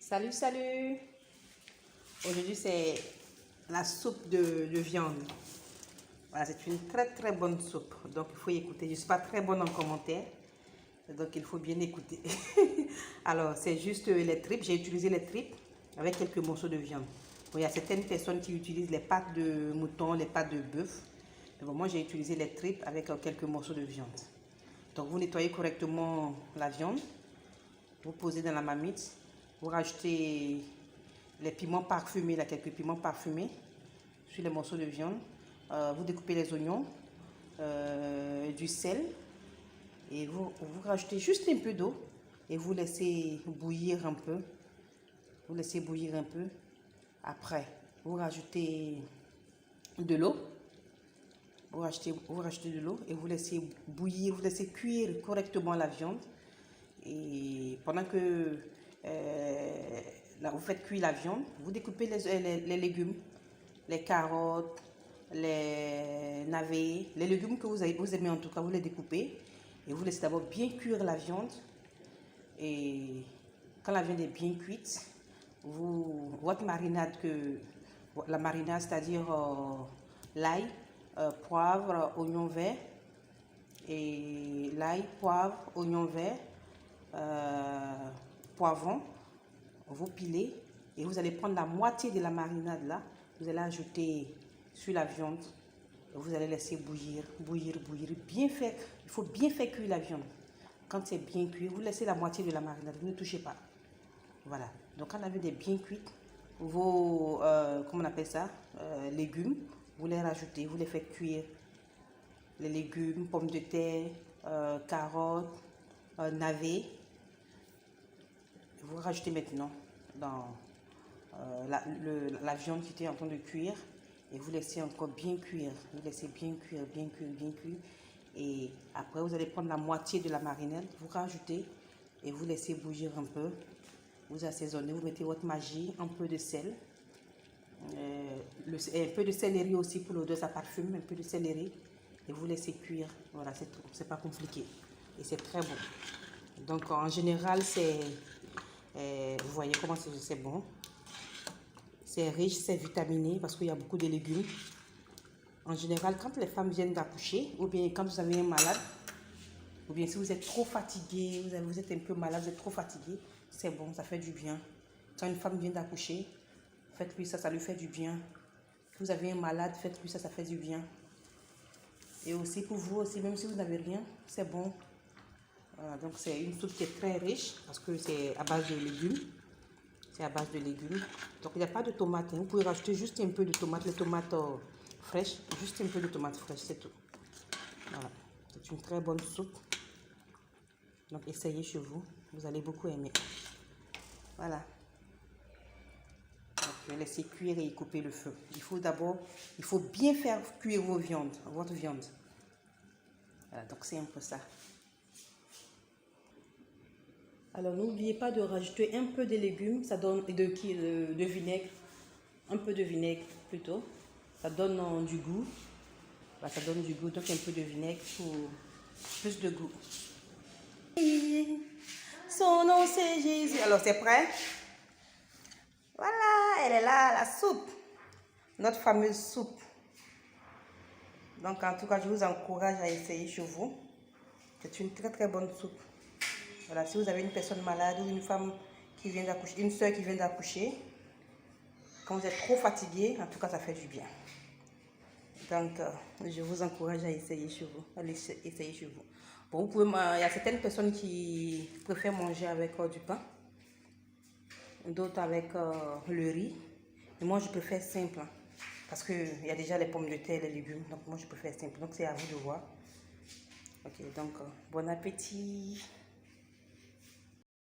Salut, salut! Aujourd'hui, c'est la soupe de viande. Voilà, c'est une très bonne soupe. Donc, il faut écouter. Je ne suis pas très bonne en commentaire. Donc, il faut bien écouter. Alors, c'est juste les tripes. J'ai utilisé les tripes avec quelques morceaux de viande. Bon, il y a certaines personnes qui utilisent les pattes de mouton, les pattes de bœuf. Mais bon, moi, j'ai utilisé les tripes avec quelques morceaux de viande. Donc, vous nettoyez correctement la viande. Vous posez dans la marmite. Vous rajoutez les piments parfumés, là, quelques piments parfumés sur les morceaux de viande. Vous découpez les oignons, du sel et vous rajoutez juste un peu d'eau et vous laissez bouillir un peu. Vous laissez bouillir un peu. Après, vous rajoutez de l'eau. Vous rajoutez de l'eau et vous laissez bouillir, vous laissez cuire correctement la viande. Et pendant que là, vous faites cuire la viande, vous découpez les légumes, les carottes, les navets, les légumes que vous aimez en tout cas, vous les découpez et vous laissez d'abord bien cuire la viande. Et quand la viande est bien cuite, votre marinade, la marinade, c'est-à-dire l'ail, poivre, oignon vert, et l'ail, poivre, oignon vert, poivron, vous pilez et vous allez prendre la moitié de la marinade là, vous allez ajouter sur la viande et vous allez laisser bouillir, bien faire, il faut bien faire cuire la viande. Quand c'est bien cuit, vous laissez la moitié de la marinade, vous ne touchez pas. Voilà, donc quand la viande est bien cuite, vos, comment on appelle ça, légumes, vous les rajoutez, vous les faites cuire. Les légumes, pommes de terre, carottes, navets. Vous rajoutez maintenant dans la viande qui était en train de cuire et vous laissez encore bien cuire. Vous laissez bien cuire. Et après, vous allez prendre la moitié de la marinade, vous rajoutez et vous laissez bouillir un peu. Vous assaisonnez, vous mettez votre magie, un peu de sel. Un peu de céleri aussi pour l'odeur, ça parfume, un peu de céleri. Et vous laissez cuire. Voilà, c'est tout. C'est pas compliqué. Et c'est très bon. Donc, en général, c'est... vous voyez comment c'est bon. C'est riche, c'est vitaminé parce qu'il y a beaucoup de légumes. En général, quand les femmes viennent d'accoucher, ou bien quand vous avez un malade, ou bien si vous êtes trop fatigué, vous êtes un peu malade, vous êtes trop fatigué, c'est bon, ça fait du bien. Quand une femme vient d'accoucher, faites-lui ça, ça lui fait du bien. Si vous avez un malade, faites-lui ça, ça fait du bien. Et aussi pour vous aussi, même si vous n'avez rien, c'est bon. Voilà, donc c'est une soupe qui est très riche parce que c'est à base de légumes. C'est à base de légumes. Donc il n'y a pas de tomates. Hein. Vous pouvez rajouter juste un peu de tomates, les tomates fraîches. Juste un peu de tomates fraîches, c'est tout. Voilà, c'est une très bonne soupe. Donc essayez chez vous, vous allez beaucoup aimer. Voilà. Donc, laissez cuire et couper le feu. Il faut bien faire cuire votre viande. Voilà, donc c'est un peu ça. Alors n'oubliez pas de rajouter un peu de légumes, ça donne de vinaigre, un peu de vinaigre plutôt. Ça donne du goût. Bah, ça donne du goût, donc un peu de vinaigre pour plus de goût. Son nom c'est Jésus. Alors c'est prêt? Voilà, elle est là, la soupe. Notre fameuse soupe. Donc en tout cas, je vous encourage à essayer chez vous. C'est une très bonne soupe. Voilà, si vous avez une personne malade ou une femme qui vient d'accoucher, une soeur qui vient d'accoucher, quand vous êtes trop fatigué, en tout cas, ça fait du bien. Donc, je vous encourage à essayer chez vous. Allez essayer chez vous. Bon, vous pouvez, il y a certaines personnes qui préfèrent manger avec du pain, d'autres avec le riz. Et moi, je préfère simple, hein, parce qu'il y a déjà les pommes de terre, les légumes. Donc, moi, je préfère simple. Donc, c'est à vous de voir. Ok, donc, bon appétit.